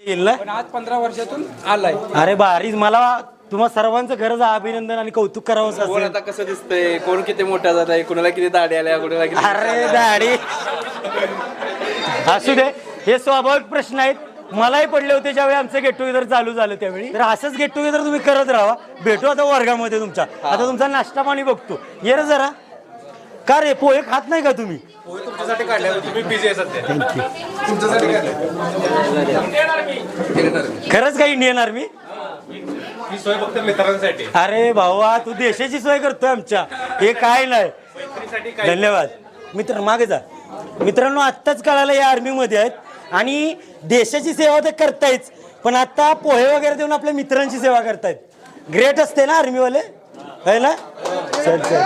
येईल ना? पण आज 15 वर्षातून आलाय. अरे भारीच. मला तुम्हा सर्वांचं खरंच अभिनंदन आणि कौतुक करावं कोण असेल. आता कसं दिसतंय, कोण किती मोठा जात आहे, कोणाला किती दाढी आल्या, कोणाला किती अरे दाढी असू दे, हे स्वाभाविक प्रश्न आहेत. मलाही पडले होते ज्यावेळी आमचं गेट टुगेदर चालू झालं त्यावेळी. तर असंच गेट टुगेदर तुम्ही करत राहा. भेटू आता वर्गामध्ये तुमच्या. आता तुमचा नाश्ता पाणी बघतो. ये रे जरा. का रे पोहे खात नाही का तुम्ही? तुमच्यासाठी काढल्या, तुम्ही बिझी आहे सध्या. खरंच काही इंडियन आर्मी? ही सोय फक्त मित्रांसाठी. अरे भावा, तू देशाची सोय करतोय आमच्या. हे काय नाही. धन्यवाद. मित्र मागे जा. मित्रांनो, आत्ताच कळालं या आर्मीमध्ये आहेत आणि देशाची सेवा तर करतायच, पण आता पोहे वगैरे देऊन आपल्या मित्रांची सेवा करतायत. ग्रेट असते ना आर्मीवाले, है ना? चल चल.